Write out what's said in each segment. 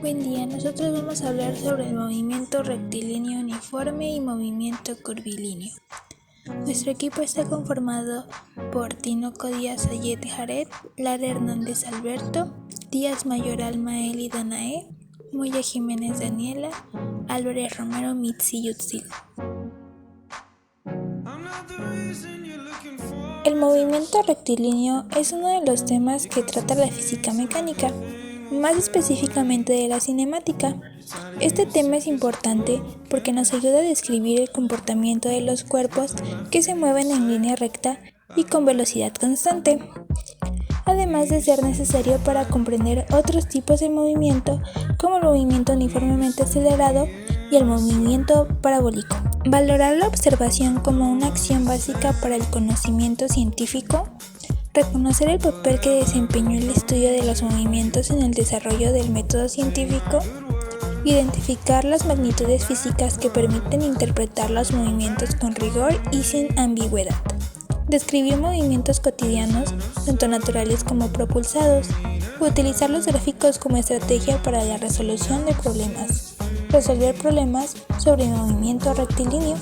Buen día, nosotros vamos a hablar sobre el movimiento rectilíneo uniforme y movimiento curvilíneo. Nuestro equipo está conformado por Tinoco Díaz Ayet Jared, Lara Hernández Alberto, Díaz Mayoral Maeli Danae, Moya Jiménez Daniela, Álvarez Romero Mitzi Yutzil. El movimiento rectilíneo es uno de los temas que trata la física mecánica, más específicamente de la cinemática. Este tema es importante porque nos ayuda a describir el comportamiento de los cuerpos que se mueven en línea recta y con velocidad constante, además de ser necesario para comprender otros tipos de movimiento como el movimiento uniformemente acelerado y el movimiento parabólico. Valorar la observación como una acción básica para el conocimiento científico, reconocer el papel que desempeñó el estudio de los movimientos en el desarrollo del método científico, identificar las magnitudes físicas que permiten interpretar los movimientos con rigor y sin ambigüedad, describir movimientos cotidianos, tanto naturales como propulsados, utilizar los gráficos como estrategia para la resolución de problemas, resolver problemas sobre movimiento rectilíneo,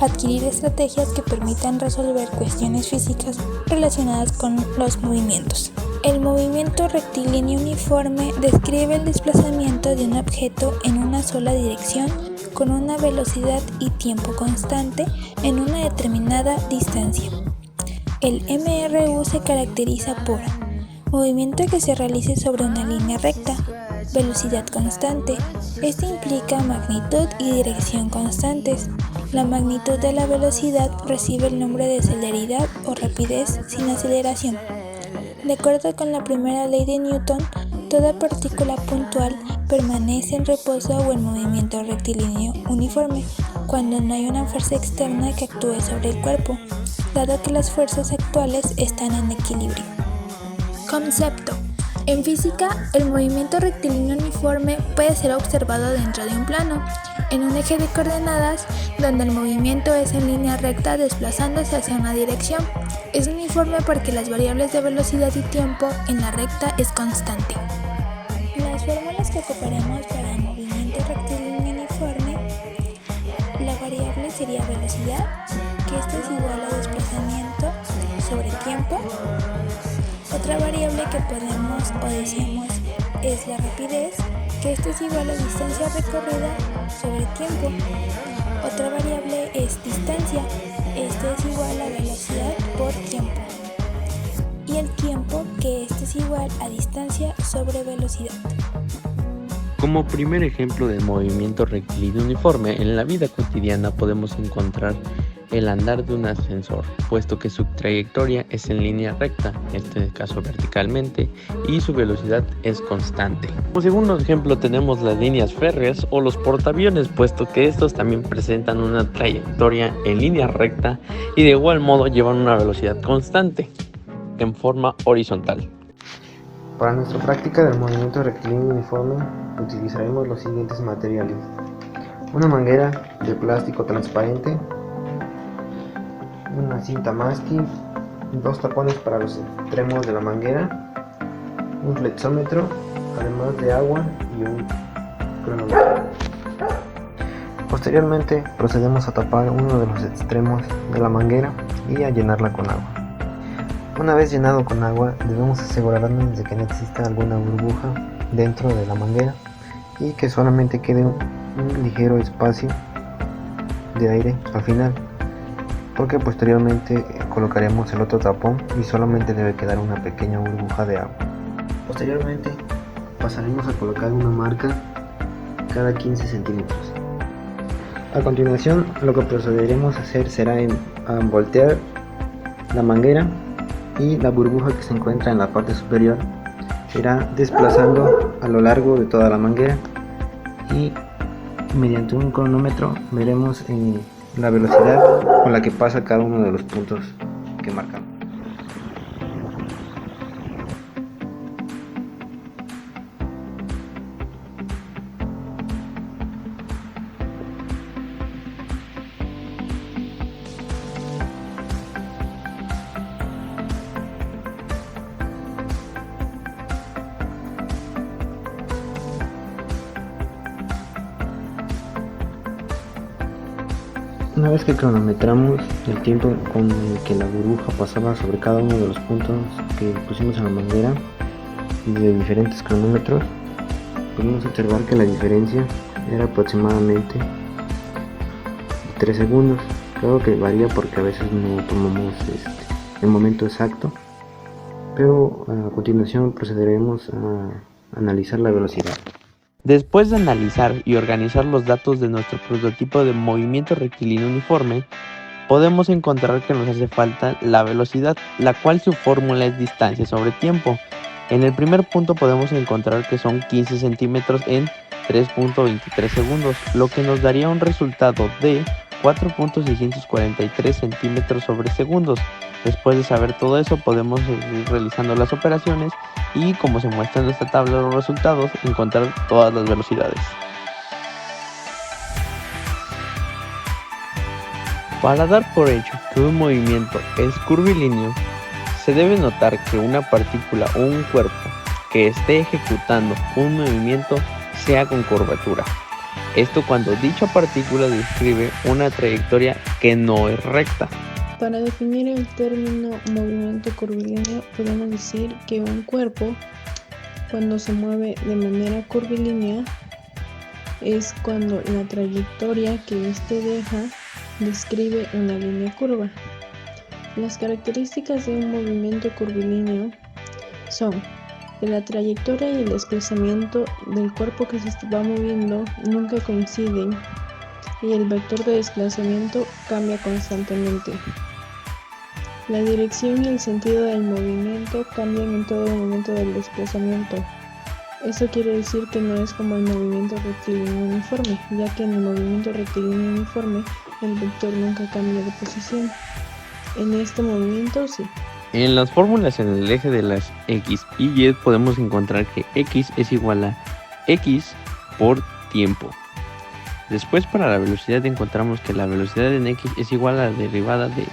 adquirir estrategias que permitan resolver cuestiones físicas relacionadas con los movimientos. El movimiento rectilíneo uniforme describe el desplazamiento de un objeto en una sola dirección con una velocidad y tiempo constante en una determinada distancia. El MRU se caracteriza por movimiento que se realice sobre una línea recta, velocidad constante. Este implica magnitud y dirección constantes. La magnitud de la velocidad recibe el nombre de celeridad o rapidez sin aceleración. De acuerdo con la primera ley de Newton, toda partícula puntual permanece en reposo o en movimiento rectilíneo uniforme cuando no hay una fuerza externa que actúe sobre el cuerpo, dado que las fuerzas actuales están en equilibrio. Concepto. En física, el movimiento rectilíneo uniforme puede ser observado dentro de un plano, en un eje de coordenadas donde el movimiento es en línea recta desplazándose hacia una dirección. Es uniforme porque las variables de velocidad y tiempo en la recta es constante. Las fórmulas que ocuparemos para el movimiento rectilíneo uniforme, la variable sería velocidad, que esto es igual a desplazamiento sobre tiempo. Otra variable que podemos o decimos es la rapidez, que esto es igual a distancia recorrida sobre tiempo. Otra variable es distancia, esto es igual a velocidad por tiempo. Y el tiempo, que esto es igual a distancia sobre velocidad. Como primer ejemplo del movimiento rectilíneo uniforme, en la vida cotidiana podemos encontrar el andar de un ascensor, puesto que su trayectoria es en línea recta, en este caso verticalmente, y su velocidad es constante. Como segundo ejemplo tenemos las líneas férreas o los portaaviones, puesto que estos también presentan una trayectoria en línea recta y de igual modo llevan una velocidad constante, en forma horizontal. Para nuestra práctica del movimiento rectilíneo uniforme utilizaremos los siguientes materiales: una manguera de plástico transparente, una cinta masking, dos tapones para los extremos de la manguera, un flexómetro, además de agua y un cronómetro. Posteriormente procedemos a tapar uno de los extremos de la manguera y a llenarla con agua. Una vez llenado con agua, debemos asegurarnos de que no exista alguna burbuja dentro de la manguera y que solamente quede un ligero espacio de aire al final, porque posteriormente colocaremos el otro tapón y solamente debe quedar una pequeña burbuja de agua. Posteriormente pasaremos a colocar una marca cada 15 centímetros. A continuación, lo que procederemos a hacer será a voltear la manguera, y la burbuja que se encuentra en la parte superior se irá desplazando a lo largo de toda la manguera, y mediante un cronómetro veremos la velocidad con la que pasa cada uno de los puntos que marcamos. Una vez que cronometramos el tiempo con el que la burbuja pasaba sobre cada uno de los puntos que pusimos en la manguera de diferentes cronómetros, podemos observar que la diferencia era aproximadamente 3 segundos. Claro que varía porque a veces no tomamos el momento exacto, pero a continuación procederemos a analizar la velocidad. Después de analizar y organizar los datos de nuestro prototipo de movimiento rectilíneo uniforme, podemos encontrar que nos hace falta la velocidad, la cual su fórmula es distancia sobre tiempo. En el primer punto podemos encontrar que son 15 centímetros en 3.23 segundos, lo que nos daría un resultado de 4.643 centímetros sobre segundos. Después de saber todo eso, podemos seguir realizando las operaciones y, como se muestra en esta tabla de los resultados, encontrar todas las velocidades. Para dar por hecho que un movimiento es curvilíneo, se debe notar que una partícula o un cuerpo que esté ejecutando un movimiento sea con curvatura. Esto cuando dicha partícula describe una trayectoria que no es recta. Para definir el término movimiento curvilíneo, podemos decir que un cuerpo, cuando se mueve de manera curvilínea, es cuando la trayectoria que éste deja describe una línea curva. Las características de un movimiento curvilíneo son que la trayectoria y el desplazamiento del cuerpo que se va moviendo nunca coinciden y el vector de desplazamiento cambia constantemente. La dirección y el sentido del movimiento cambian en todo momento del desplazamiento. Esto quiere decir que no es como el movimiento rectilíneo uniforme, ya que en el movimiento rectilíneo uniforme el vector nunca cambia de posición. En este movimiento sí. En las fórmulas en el eje de las X y Y podemos encontrar que X es igual a X por tiempo. Después, para la velocidad encontramos que la velocidad en X es igual a la derivada de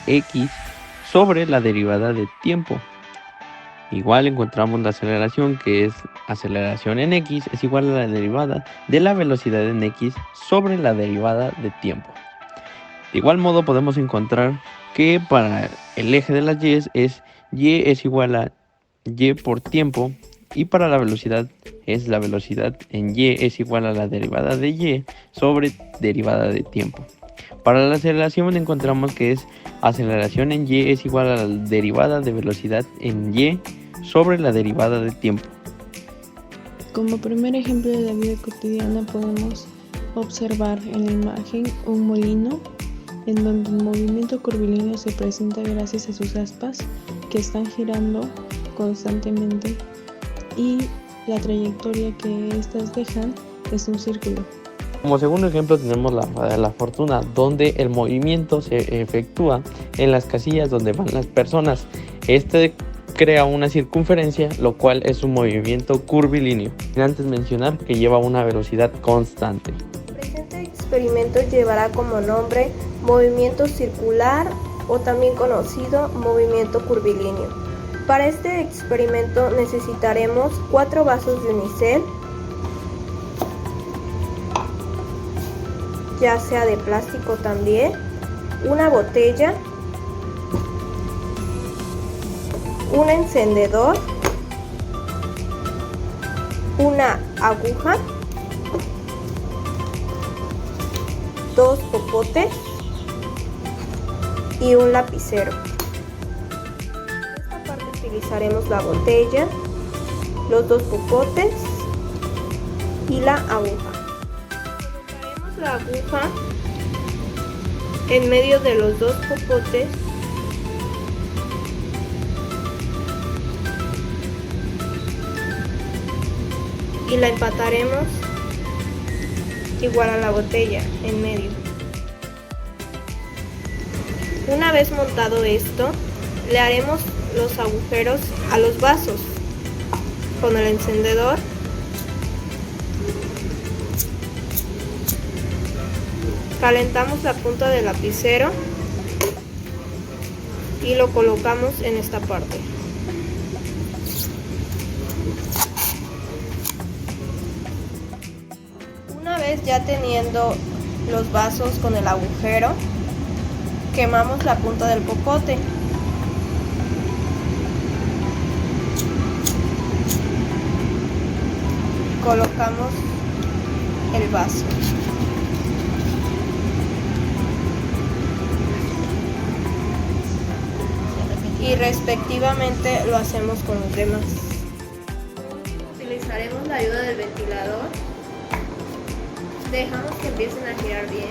X sobre la derivada de tiempo. Igual encontramos la aceleración, que es aceleración en X es igual a la derivada de la velocidad en X sobre la derivada de tiempo. De igual modo podemos encontrar que para el eje de las Y es igual a Y por tiempo, y para la velocidad es la velocidad en Y es igual a la derivada de Y sobre derivada de tiempo. Para la aceleración encontramos que es aceleración en Y es igual a la derivada de velocidad en Y sobre la derivada de tiempo. Como primer ejemplo de la vida cotidiana podemos observar en la imagen un molino en donde el movimiento curvilíneo se presenta gracias a sus aspas que están girando constantemente y la trayectoria que estas dejan es un círculo. Como segundo ejemplo tenemos la fortuna, donde el movimiento se efectúa en las casillas donde van las personas. Este crea una circunferencia, lo cual es un movimiento curvilíneo. Sin antes mencionar que lleva una velocidad constante. El presente experimento llevará como nombre movimiento circular o también conocido movimiento curvilíneo. Para este experimento necesitaremos 4 vasos de unicel, ya sea de plástico también, una botella, un encendedor, una aguja, 2 popotes y un lapicero. En esta parte utilizaremos la botella, los 2 popotes y la aguja. Colocaremos la aguja en medio de los 2 popotes y la empataremos igual a la botella en medio. Una vez montado esto, le haremos los agujeros a los vasos con el encendedor. Calentamos la punta del lapicero y lo colocamos en esta parte. Una vez ya teniendo los vasos con el agujero, quemamos la punta del popote. Colocamos el vaso. Y respectivamente lo hacemos con los demás. Utilizaremos la ayuda del ventilador. Dejamos que empiecen a girar bien.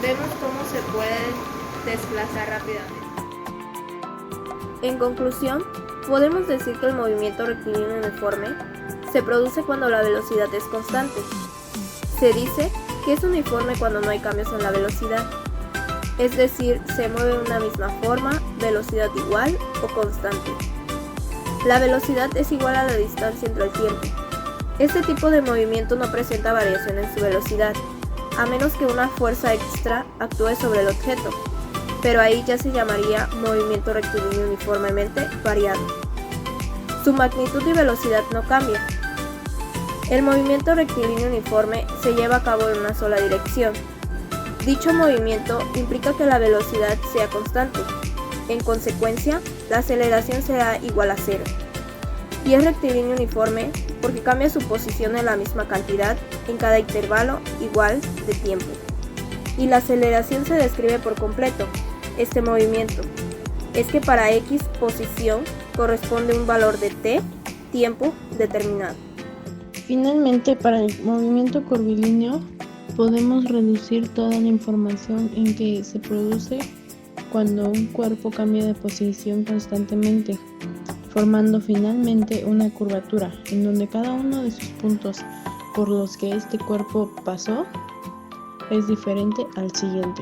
Vemos cómo se puede desplazar rápidamente. En conclusión, podemos decir que el movimiento rectilíneo uniforme se produce cuando la velocidad es constante. Se dice que es uniforme cuando no hay cambios en la velocidad, es decir, se mueve en una misma forma, velocidad igual o constante. La velocidad es igual a la distancia entre el tiempo. Este tipo de movimiento no presenta variación en su velocidad, a menos que una fuerza extra actúe sobre el objeto, pero ahí ya se llamaría movimiento rectilíneo uniformemente variado. Su magnitud y velocidad no cambian. El movimiento rectilíneo uniforme se lleva a cabo en una sola dirección. Dicho movimiento implica que la velocidad sea constante. En consecuencia, la aceleración será igual a cero. Y es rectilíneo uniforme porque cambia su posición en la misma cantidad en cada intervalo igual de tiempo. Y la aceleración se describe por completo. Este movimiento es que para X posición corresponde un valor de t, tiempo determinado. Finalmente, para el movimiento curvilíneo, podemos reducir toda la información en que se produce cuando un cuerpo cambia de posición constantemente, formando finalmente una curvatura, en donde cada uno de sus puntos por los que este cuerpo pasó es diferente al siguiente.